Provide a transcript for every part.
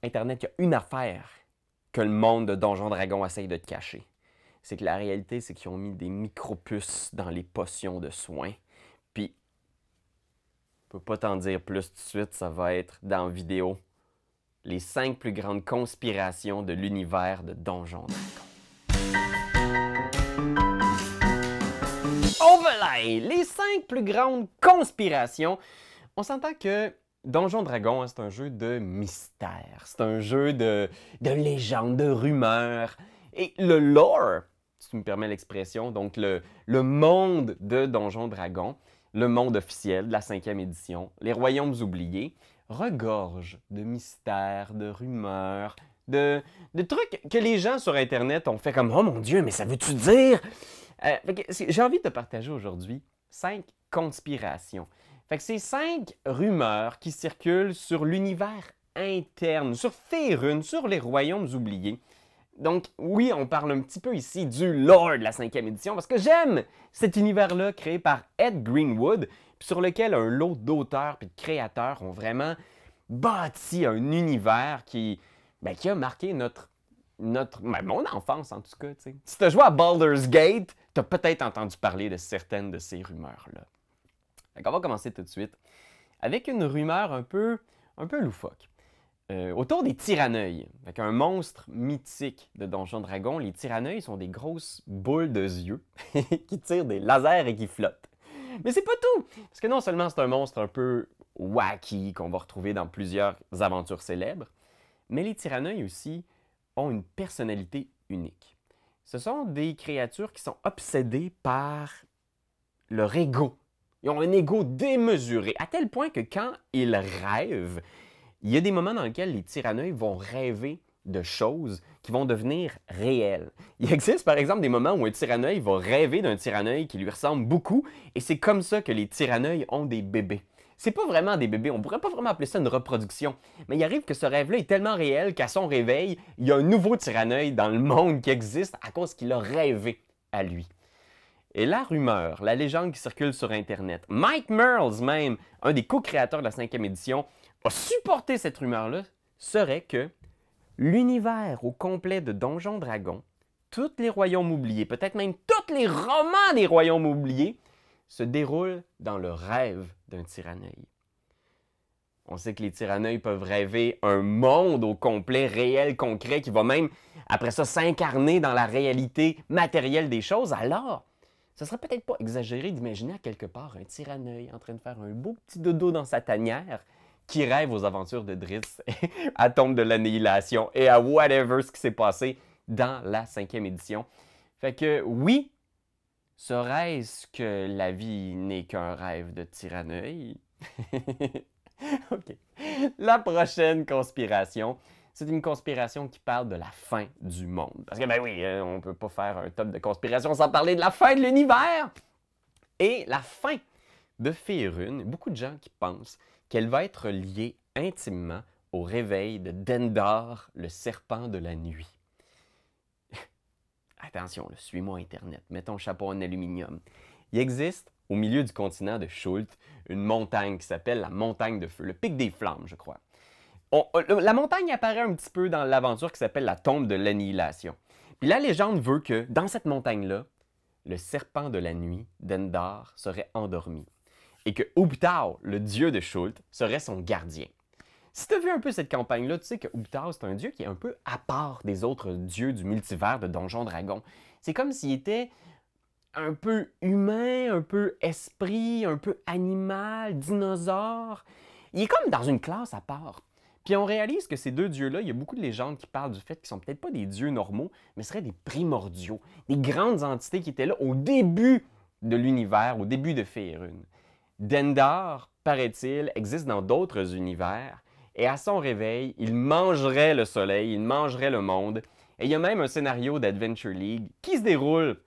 Internet, il y a une affaire que le monde de Donjons Dragons essaye de te cacher. C'est que la réalité, c'est qu'ils ont mis des micropuces dans les potions de soins. Puis, je peux pas t'en dire plus tout de suite, ça va être dans la vidéo. Les 5 plus grandes conspirations de l'univers de Donjons Dragons. Overlay! Les 5 plus grandes conspirations. On s'entend que Donjons Dragons, hein, c'est un jeu de mystère. C'est un jeu de légendes, de rumeurs. Et le lore, si tu me permets l'expression, donc le monde de Donjons Dragons, le monde officiel de la 5e édition, les Royaumes oubliés, regorge de mystères, de rumeurs, de trucs que les gens sur Internet ont fait comme « Oh mon Dieu, mais ça veut-tu dire? » J'ai envie de te partager aujourd'hui 5 conspirations. Fait que c'est 5 rumeurs qui circulent sur l'univers interne, sur Faerûn, sur les Royaumes oubliés. Donc oui, on parle un petit peu ici du lore de la 5e édition parce que j'aime cet univers-là créé par Ed Greenwood, puis sur lequel un lot d'auteurs et de créateurs ont vraiment bâti un univers qui a marqué mon enfance en tout cas. T'sais. Si tu as joué à Baldur's Gate, tu as peut-être entendu parler de certaines de ces rumeurs-là. On va commencer tout de suite avec une rumeur un peu loufoque. Autour des Tyranneuils, un monstre mythique de Donjons Dragons, les Tyranneuils sont des grosses boules de yeux qui tirent des lasers et qui flottent. Mais c'est pas tout! Parce que non seulement c'est un monstre un peu wacky qu'on va retrouver dans plusieurs aventures célèbres, mais les Tyranneuils aussi ont une personnalité unique. Ce sont des créatures qui sont obsédées par leur ego. Ils ont un ego démesuré, à tel point que quand ils rêvent, il y a des moments dans lesquels les Tyranneuils vont rêver de choses qui vont devenir réelles. Il existe par exemple des moments où un Tyranneuil va rêver d'un Tyranneuil qui lui ressemble beaucoup, et c'est comme ça que les Tyranneuils ont des bébés. C'est pas vraiment des bébés, on pourrait pas vraiment appeler ça une reproduction, mais il arrive que ce rêve-là est tellement réel qu'à son réveil, il y a un nouveau Tyranneuil dans le monde qui existe à cause qu'il a rêvé à lui. Et la rumeur, la légende qui circule sur Internet, Mike Mearls même, un des co-créateurs de la 5e édition, a supporté cette rumeur-là, serait que l'univers au complet de Donjons Dragons, tous les royaumes oubliés, peut-être même tous les romans des royaumes oubliés, se déroulent dans le rêve d'un Tyranneuil. On sait que les Tyranneuils peuvent rêver un monde au complet, réel, concret, qui va même, après ça, s'incarner dans la réalité matérielle des choses. Alors, ce serait peut-être pas exagéré d'imaginer à quelque part un Tyranneuil en train de faire un beau petit dodo dans sa tanière qui rêve aux aventures de Driss, à Tombe de l'Annihilation et à whatever ce qui s'est passé dans la 5e édition. Fait que oui, serait-ce que la vie n'est qu'un rêve de Tyranneuil? OK. La prochaine conspiration, c'est une conspiration qui parle de la fin du monde. Parce que, ben oui, on ne peut pas faire un top de conspiration sans parler de la fin de l'univers. Et la fin de Faerûn, beaucoup de gens qui pensent qu'elle va être liée intimement au réveil de Dendar, le serpent de la nuit. Attention, suis-moi Internet, mets ton chapeau en aluminium. Il existe, au milieu du continent de Shult, une montagne qui s'appelle la montagne de feu, le pic des flammes, je crois. La montagne apparaît un petit peu dans l'aventure qui s'appelle la tombe de l'annihilation. Puis la légende veut que, dans cette montagne-là, le serpent de la nuit, Dendar, serait endormi. Et que Ubtao, le dieu de Shult, serait son gardien. Si tu as vu un peu cette campagne-là, tu sais que Ubtao, c'est un dieu qui est un peu à part des autres dieux du multivers de Donjons Dragons. C'est comme s'il était un peu humain, un peu esprit, un peu animal, dinosaure. Il est comme dans une classe à part. Puis on réalise que ces deux dieux-là, il y a beaucoup de légendes qui parlent du fait qu'ils sont peut-être pas des dieux normaux, mais seraient des primordiaux, des grandes entités qui étaient là au début de l'univers, au début de Faerûn. Dendar, paraît-il, existe dans d'autres univers, et à son réveil, il mangerait le soleil, il mangerait le monde. Et il y a même un scénario d'Adventure League qui se déroule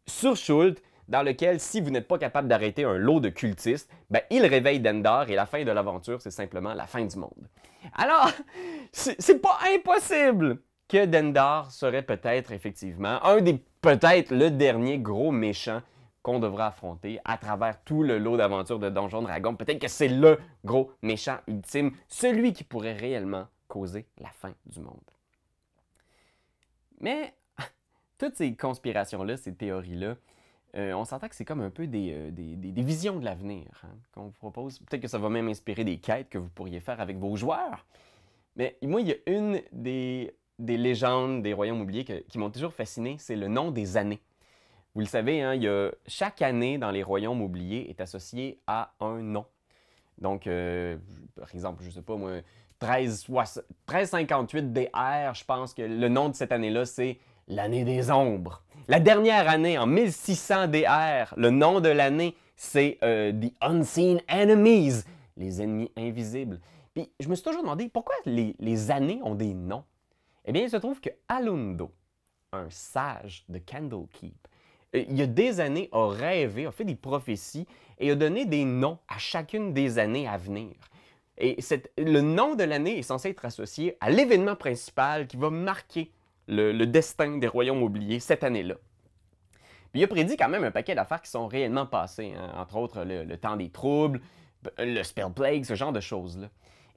sur Shult, dans lequel, si vous n'êtes pas capable d'arrêter un lot de cultistes, ben, il réveille Dendar et la fin de l'aventure, c'est simplement la fin du monde. Alors, c'est pas impossible que Dendar serait peut-être effectivement peut-être le dernier gros méchant qu'on devra affronter à travers tout le lot d'aventures de Donjons Dragons. Peut-être que c'est le gros méchant ultime, celui qui pourrait réellement causer la fin du monde. Mais toutes ces conspirations-là, ces théories-là, on s'entend que c'est comme un peu des visions de l'avenir qu'on vous propose. Peut-être que ça va même inspirer des quêtes que vous pourriez faire avec vos joueurs. Mais moi, il y a une des légendes des royaumes oubliés qui m'ont toujours fasciné, c'est le nom des années. Vous le savez, chaque année dans les royaumes oubliés est associée à un nom. Donc, par exemple, je ne sais pas moi, 1358 DR, je pense que le nom de cette année-là, c'est l'année des ombres. La dernière année, en 1600 DR, le nom de l'année, c'est The Unseen Enemies, les ennemis invisibles. Puis, je me suis toujours demandé pourquoi les années ont des noms. Eh bien, il se trouve que Alundo, un sage de Candlekeep, il y a des années, a rêvé, a fait des prophéties et a donné des noms à chacune des années à venir. Et le nom de l'année est censé être associé à l'événement principal qui va marquer le destin des royaumes oubliés cette année-là. Puis il a prédit quand même un paquet d'affaires qui sont réellement passées, entre autres le temps des troubles, le Spell Plague, ce genre de choses-là.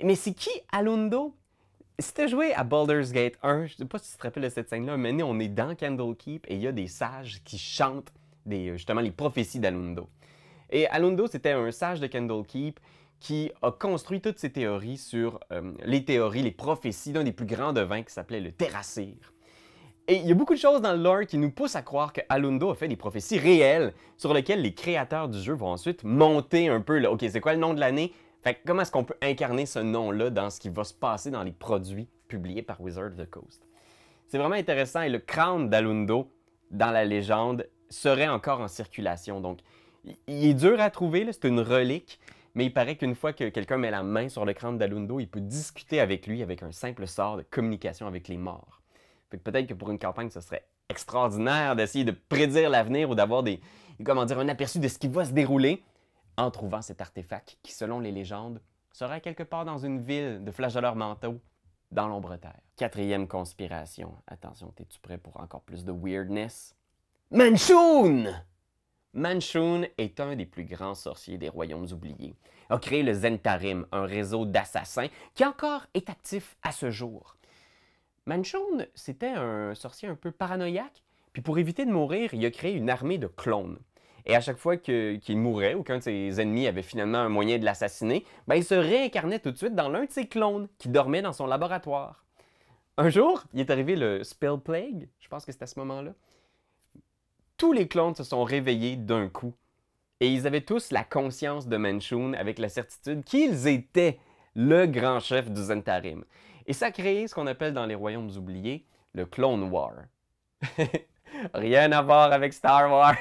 Mais c'est qui Alundo? Si tu as joué à Baldur's Gate 1, je ne sais pas si tu te rappelles de cette scène-là, mais on est dans Candlekeep et il y a des sages qui chantent justement les prophéties d'Alundo. Et Alundo, c'était un sage de Candlekeep qui a construit toutes ses théories sur les prophéties d'un des plus grands devins qui s'appelait le Terracir. Et il y a beaucoup de choses dans le lore qui nous poussent à croire que Alundo a fait des prophéties réelles sur lesquelles les créateurs du jeu vont ensuite monter un peu, OK, c'est quoi le nom de l'année? Fait que comment est-ce qu'on peut incarner ce nom-là dans ce qui va se passer dans les produits publiés par Wizard of the Coast? C'est vraiment intéressant et le crâne d'Alundo, dans la légende, serait encore en circulation. Donc, il est dur à trouver, c'est une relique, mais il paraît qu'une fois que quelqu'un met la main sur le crâne d'Alundo, il peut discuter avec lui avec un simple sort de communication avec les morts. Fait que peut-être que pour une campagne, ce serait extraordinaire d'essayer de prédire l'avenir ou d'avoir un aperçu de ce qui va se dérouler en trouvant cet artefact qui, selon les légendes, serait quelque part dans une ville de flageoleurs mentaux dans l'ombre-terre. Quatrième conspiration. Attention, es-tu prêt pour encore plus de weirdness? Manchoun! Manchoun est un des plus grands sorciers des royaumes oubliés. Il a créé le Zentarim, un réseau d'assassins qui encore est actif à ce jour. Manchoun, c'était un sorcier un peu paranoïaque, puis pour éviter de mourir, il a créé une armée de clones. Et à chaque fois qu'il mourait ou qu'un de ses ennemis avait finalement un moyen de l'assassiner, il se réincarnait tout de suite dans l'un de ses clones qui dormait dans son laboratoire. Un jour, il est arrivé le Spell Plague, je pense que c'était à ce moment-là. Tous les clones se sont réveillés d'un coup. Et ils avaient tous la conscience de Manchoun avec la certitude qu'ils étaient le grand chef du Zentarim. Et ça a créé ce qu'on appelle dans les royaumes oubliés le Clone War. Rien à voir avec Star Wars,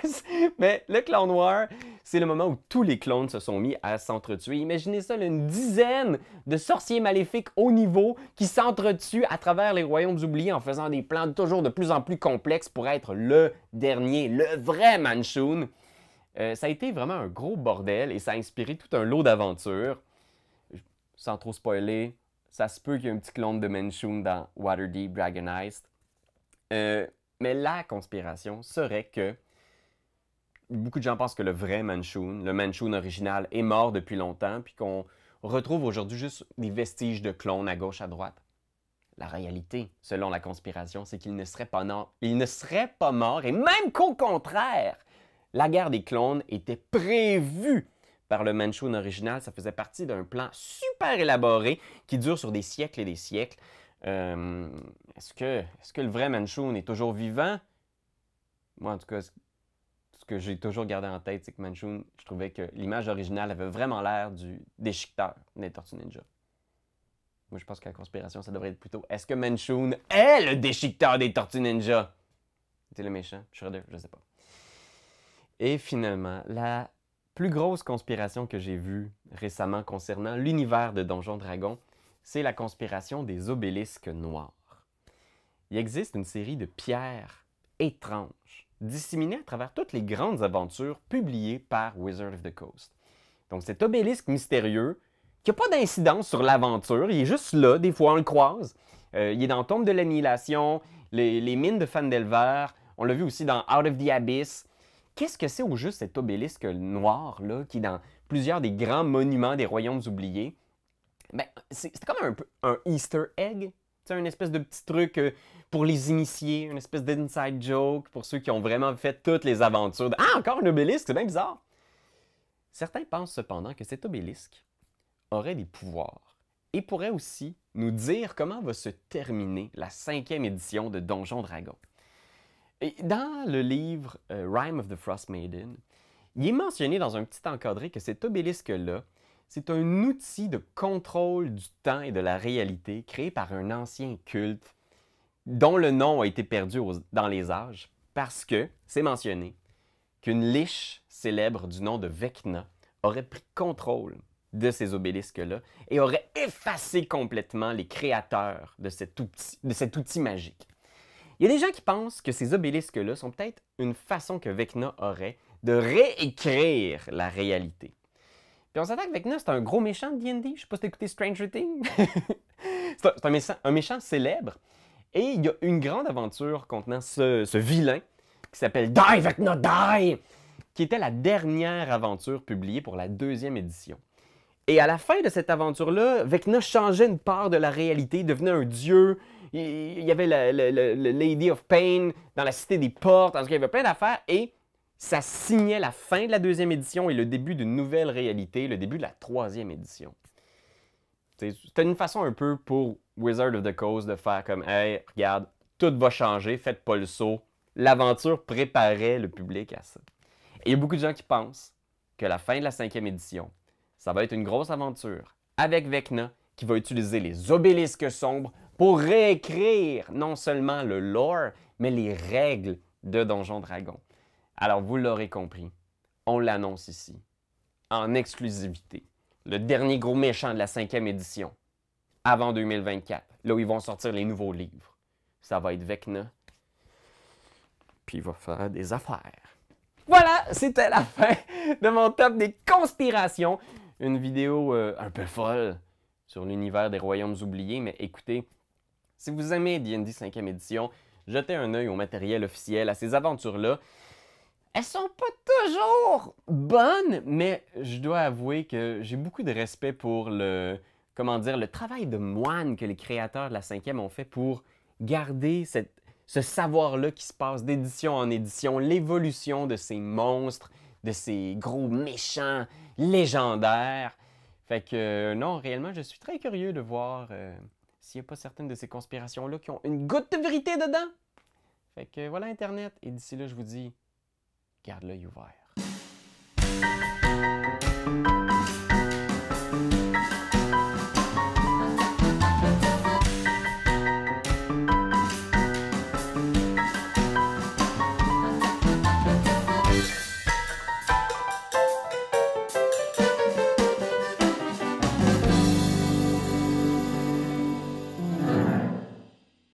mais le Clone War, c'est le moment où tous les clones se sont mis à s'entretuer. Imaginez ça, une dizaine de sorciers maléfiques haut niveau qui s'entretuent à travers les royaumes oubliés en faisant des plans toujours de plus en plus complexes pour être le dernier, le vrai Manchoun. Ça a été vraiment un gros bordel et ça a inspiré tout un lot d'aventures. Sans trop spoiler, ça se peut qu'il y ait un petit clone de Manchoun dans Waterdeep Dragon Heist. Mais la conspiration serait que beaucoup de gens pensent que le vrai Manchoun, le Manchoun original, est mort depuis longtemps, puis qu'on retrouve aujourd'hui juste des vestiges de clones à gauche, à droite. La réalité, selon la conspiration, c'est qu'il ne serait pas mort. Il ne serait pas mort, et même qu'au contraire, la guerre des clones était prévue par le Manchoun original. Ça faisait partie d'un plan super élaboré qui dure sur des siècles et des siècles. Est-ce que le vrai Manchoun est toujours vivant? Moi, en tout cas, ce que j'ai toujours gardé en tête, c'est que Manchoun, je trouvais que l'image originale avait vraiment l'air du déchiqueteur des Tortues Ninja. Moi, je pense que la conspiration, ça devrait être plutôt est-ce que Manchoun est le déchiqueteur des Tortues Ninja? C'est le méchant, Shredder, je sais pas. Et finalement, la plus grosse conspiration que j'ai vue récemment concernant l'univers de Donjons Dragons, c'est la conspiration des obélisques noirs. Il existe une série de pierres étranges, disséminées à travers toutes les grandes aventures publiées par Wizard of the Coast. Donc cet obélisque mystérieux, qui n'a pas d'incidence sur l'aventure, il est juste là, des fois on le croise. Il est dans Tombe de l'Annihilation, les mines de Phandelver, on l'a vu aussi dans Out of the Abyss. Qu'est-ce que c'est au juste cet obélisque noir, là, qui est dans plusieurs des grands monuments des royaumes oubliés? Ben, c'est comme un peu un Easter egg, tu sais, une espèce de petit truc pour les initiés, une espèce d'inside joke pour ceux qui ont vraiment fait toutes les aventures. Ah, encore un obélisque, c'est bien bizarre! Certains pensent cependant que cet obélisque aurait des pouvoirs et pourrait aussi nous dire comment va se terminer la 5e édition de Donjons Dragons. Et dans le livre Rime of the Frost Maiden, il est mentionné dans un petit encadré que cet obélisque-là, c'est un outil de contrôle du temps et de la réalité créé par un ancien culte dont le nom a été perdu dans les âges parce que, c'est mentionné, qu'une liche célèbre du nom de Vecna aurait pris contrôle de ces obélisques-là et aurait effacé complètement les créateurs de cet outil magique. Il y a des gens qui pensent que ces obélisques-là sont peut-être une façon que Vecna aurait de réécrire la réalité. Puis on s'attend que Vecna, c'est un gros méchant de D&D. Je sais pas si t'as écouté Stranger Things. c'est un méchant célèbre. Et il y a une grande aventure contenant ce vilain qui s'appelle Die Vecna Die, qui était la dernière aventure publiée pour la 2e édition. Et à la fin de cette aventure-là, Vecna changeait une part de la réalité, devenait un dieu. Il y avait le Lady of Pain dans la Cité des Portes. En tout cas, il y avait plein d'affaires et ça signait la fin de la 2e édition et le début d'une nouvelle réalité, le début de la 3e édition. C'était une façon un peu pour Wizard of the Coast de faire comme « Hey, regarde, tout va changer, faites pas le saut. » L'aventure préparait le public à ça. Et il y a beaucoup de gens qui pensent que la fin de la 5e édition, ça va être une grosse aventure avec Vecna qui va utiliser les obélisques sombres pour réécrire non seulement le lore, mais les règles de Donjons Dragons. Alors, vous l'aurez compris, on l'annonce ici, en exclusivité. Le dernier gros méchant de la 5e édition, avant 2024, là où ils vont sortir les nouveaux livres. Ça va être Vecna, puis il va faire des affaires. Voilà, c'était la fin de mon top des conspirations. Une vidéo un peu folle sur l'univers des royaumes oubliés, mais écoutez, si vous aimez D&D 5e édition, jetez un œil au matériel officiel, à ces aventures-là. Elles sont pas toujours bonnes, mais je dois avouer que j'ai beaucoup de respect pour le travail de moine que les créateurs de la 5e ont fait pour garder ce savoir-là qui se passe d'édition en édition, l'évolution de ces monstres, de ces gros méchants légendaires. Fait que non, réellement, je suis très curieux de voir s'il n'y a pas certaines de ces conspirations-là qui ont une goutte de vérité dedans. Fait que voilà Internet, et d'ici là, je vous dis, garde l'œil ouvert.